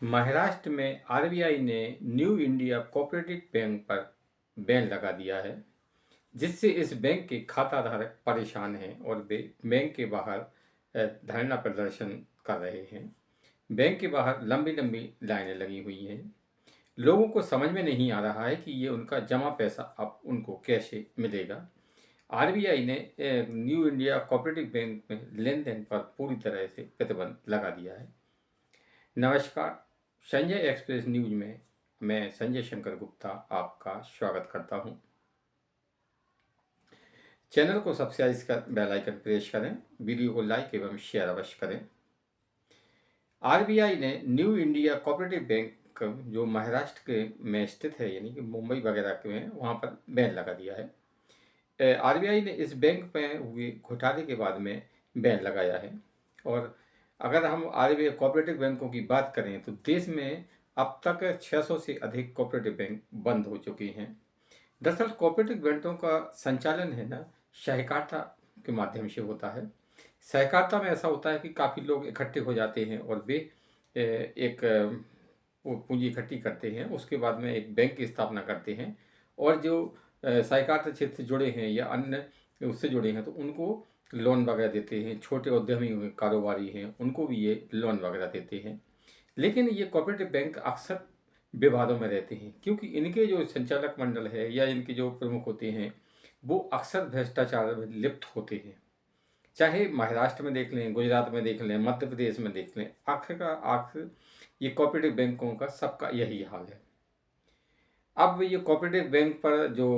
महाराष्ट्र में आरबीआई ने new India cooperative bank पर बैन लगा दिया है, जिससे इस बैंक के खाताधारक परेशान हैं और वे बैंक के बाहर धरना प्रदर्शन कर रहे हैं। बैंक के बाहर लंबी लंबी लाइनें लगी हुई हैं। लोगों को समझ में नहीं आ रहा है कि ये उनका जमा पैसा अब उनको कैसे मिलेगा। आरबीआई ने न्यू इंडिया कोऑपरेटिव बैंक में लेन देन पर पूरी तरह से प्रतिबंध लगा दिया है। नमस्कार, संजय एक्सप्रेस न्यूज में मैं संजय शंकर गुप्ता आपका स्वागत करता हूं। चैनल को सब्सक्राइब कर बेल आइकन प्रेस करें, वीडियो को लाइक एवं शेयर अवश्य करें। आरबीआई ने न्यू इंडिया कोऑपरेटिव बैंक जो महाराष्ट्र के में स्थित है, यानी कि मुंबई वगैरह के में, वहां पर बैन लगा दिया है। आरबीआई ने इस बैंक में हुए घोटाले के बाद में बैन लगाया है। और अगर हम आरबीआई कोऑपरेटिव बैंकों की बात करें तो देश में अब तक 600 से अधिक कोऑपरेटिव बैंक बंद हो चुके हैं। दरअसल कोऑपरेटिव बैंकों का संचालन है ना, सहकारिता के माध्यम से होता है। सहकारिता में ऐसा होता है कि काफ़ी लोग इकट्ठे हो जाते हैं और वे एक वो पूंजी इकट्ठी करते हैं, उसके बाद में एक बैंक की स्थापना करते हैं। और जो सहकारिता क्षेत्र से जुड़े हैं या अन्य उससे जुड़े हैं तो उनको लोन वगैरह देते हैं। छोटे उद्यमी कारोबारी हैं, उनको भी ये लोन वगैरह देते हैं। लेकिन ये कोऑपरेटिव बैंक अक्सर विवादों में रहते हैं, क्योंकि इनके जो संचालक मंडल है या इनके जो प्रमुख होते हैं वो अक्सर भ्रष्टाचार में लिप्त होते हैं। चाहे महाराष्ट्र में देख लें, गुजरात में देख लें, मध्य प्रदेश में देख लें, आखिर ये कोऑपरेटिव बैंकों का सबका यही हाल है। अब ये कोऑपरेटिव बैंक पर जो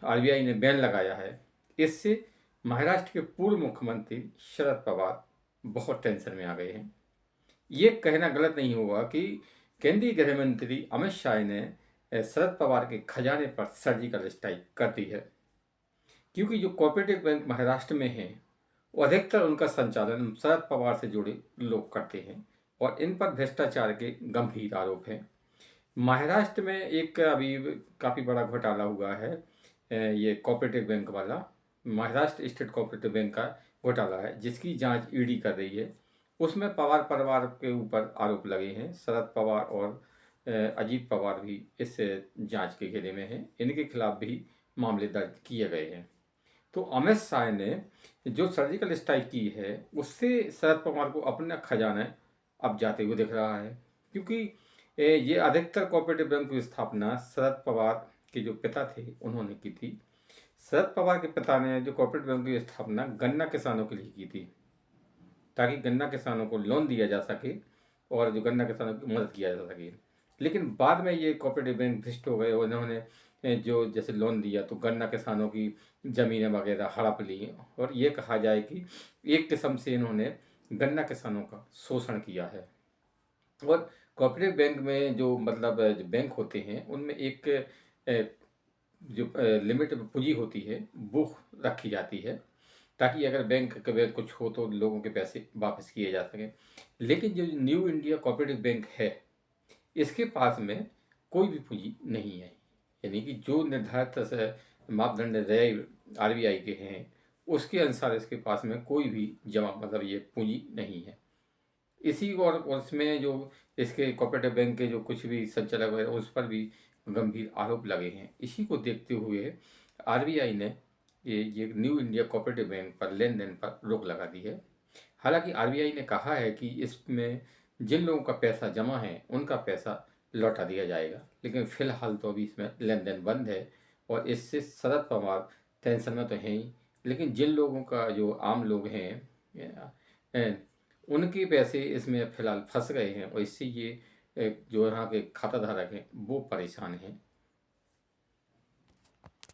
आरबीआई ने बैन लगाया है, इससे महाराष्ट्र के पूर्व मुख्यमंत्री शरद पवार बहुत टेंशन में आ गए हैं। ये कहना गलत नहीं होगा कि केंद्रीय गृह मंत्री अमित शाह ने शरद पवार के खजाने पर सर्जिकल स्ट्राइक कर दी है, क्योंकि जो कोऑपरेटिव बैंक महाराष्ट्र में हैं वो अधिकतर उनका संचालन शरद पवार से जुड़े लोग करते हैं और इन पर भ्रष्टाचार के गंभीर आरोप हैं। महाराष्ट्र में एक अभी काफ़ी बड़ा घोटाला हुआ है, ये कोऑपरेटिव बैंक वाला महाराष्ट्र स्टेट कोऑपरेटिव बैंक का घोटाला है, जिसकी जांच ईडी कर रही है। उसमें पवार परिवार के ऊपर आरोप लगे हैं। शरद पवार और अजीत पवार भी इस जांच के घेरे में हैं। इनके खिलाफ भी मामले दर्ज किए गए हैं। तो अमित शाह ने जो सर्जिकल स्ट्राइक की है, उससे शरद पवार को अपना खजाना अब जाते हुए दिख रहा है, क्योंकि ये अधिकतर कोऑपरेटिव बैंक की स्थापना शरद पवार के जो पिता थे उन्होंने की थी। शरद पवार के पिता ने जो कोऑपरेटिव बैंक की स्थापना गन्ना किसानों के लिए की थी, ताकि गन्ना किसानों को लोन दिया जा सके और जो गन्ना किसानों की मदद किया जा सके। लेकिन बाद में ये कोऑपरेटिव बैंक भ्रष्ट हो गए और इन्होंने जो जैसे लोन दिया तो गन्ना किसानों की ज़मीनें वगैरह हड़प ली और ये कहा जाए कि एक किस्म से इन्होंने गन्ना किसानों का शोषण किया है। और कोऑपरेटिव बैंक में जो मतलब जो बैंक होते हैं उनमें एक जो लिमिट पूंजी होती है वो रखी जाती है, ताकि अगर बैंक कभी कुछ हो तो लोगों के पैसे वापस किए जा सकें। लेकिन जो न्यू इंडिया कोऑपरेटिव बैंक है, इसके पास में कोई भी पूंजी नहीं है, यानी कि जो निर्धारित से मापदंड रहे आरबीआई के हैं उसके अनुसार इसके पास में कोई भी जमा मतलब ये पूंजी नहीं है। इसी और उसमें जो इसके कोऑपरेटिव बैंक के जो कुछ भी संचालक है उस पर भी गंभीर आरोप लगे हैं। इसी को देखते हुए आरबीआई ने ये न्यू इंडिया कोऑपरेटिव बैंक पर लेन देन पर रोक लगा दी है। हालांकि आरबीआई ने कहा है कि इसमें जिन लोगों का पैसा जमा है उनका पैसा लौटा दिया जाएगा, लेकिन फिलहाल तो अभी इसमें लेन देन बंद है और इससे शरद पवार टेंशन में तो हैं ही, लेकिन जिन लोगों का जो आम लोग हैं उनके पैसे इसमें फिलहाल फंस गए हैं और इससे ये जो यहाँ के खाता धारक हैं वो परेशान हैं।